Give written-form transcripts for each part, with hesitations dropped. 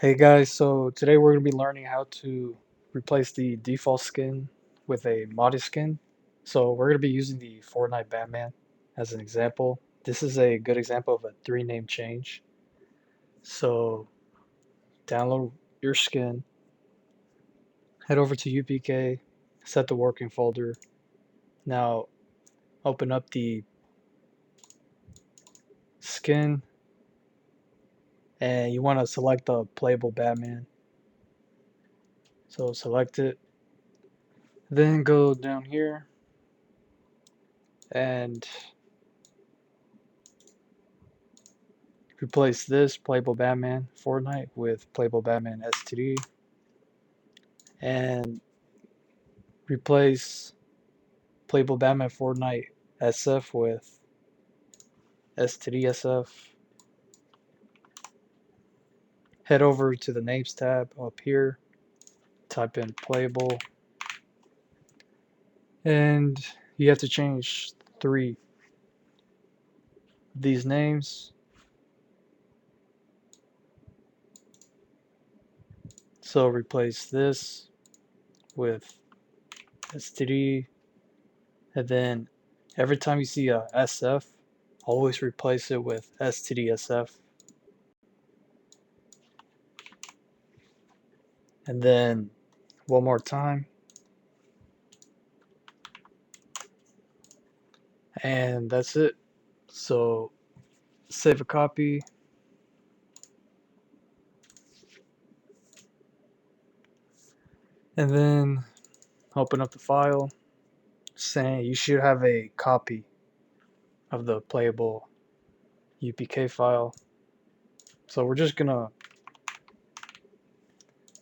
Hey guys, so today we're going to be learning how to replace the default skin with a modded skin. So we're going to be using the Fortnite Batman as an example. This is a good example of a 3-name change. So download your skin, head over to UPK, set the working folder. Now open up the skin and you want to select the playable Batman. So select it, then go down here and replace this Playable Batman Fortnite with Playable Batman STD and replace Playable Batman Fortnite SF with STD SF. Head over to the Names tab up here, type in Playable, and you have to change 3 of these names. So replace this with STD, and then every time you see a SF, always replace it with STD-SF. And then one more time. And that's it. So save a copy. And then open up the file, saying you should have a copy of the playable UPK file. So we're just gonna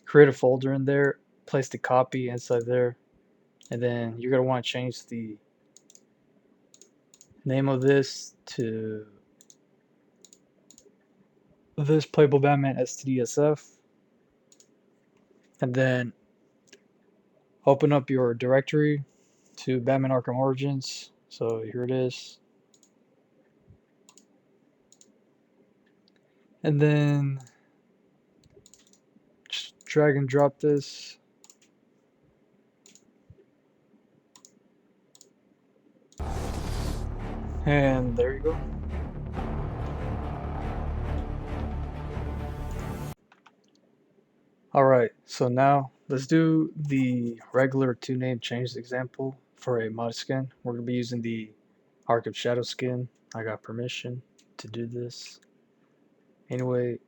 create a folder in there, place the copy inside there, and then you're gonna want to change the name of this to this Playable Batman STDSF, and then open up your directory to Batman Arkham Origins. So here it is. And then just drag and drop this. And there you go. Alright, so now let's do the regular 2-name change example for a mod skin. We're going to be using the Arkham Shadow skin. I got permission to do this. Anyway,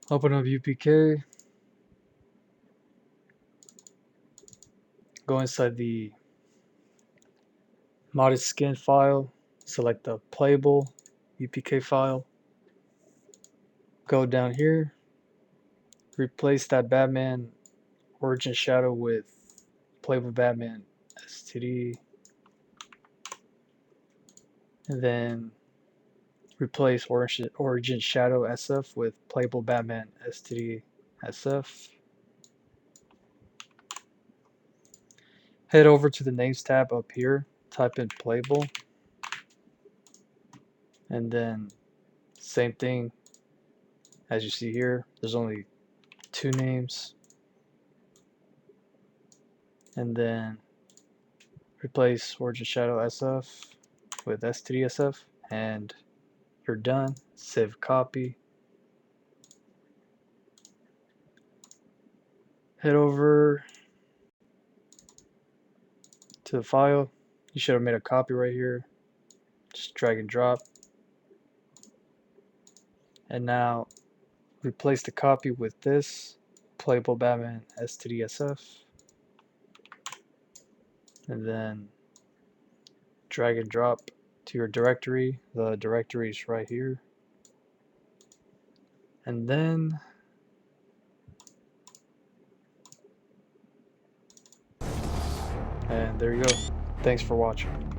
open up UPK. Go inside the modded skin file. Select the playable UPK file. Go down here. Replace that Batman Origin Shadow with Playable Batman STD. And then replace Origin Shadow SF with Playable Batman STD SF. Head over to the Names tab up here, type in Playable, and then same thing as you see here. There's only 2 names, and then replace Origin Shadow SF with STD SF, and you're done. Save copy. Head over to the file. You should have made a copy right here. Just drag and drop. And now replace the copy with this Playable Batman STDSF. And then drag and drop to your directory. The directory is right here. And then there you go. Thanks for watching.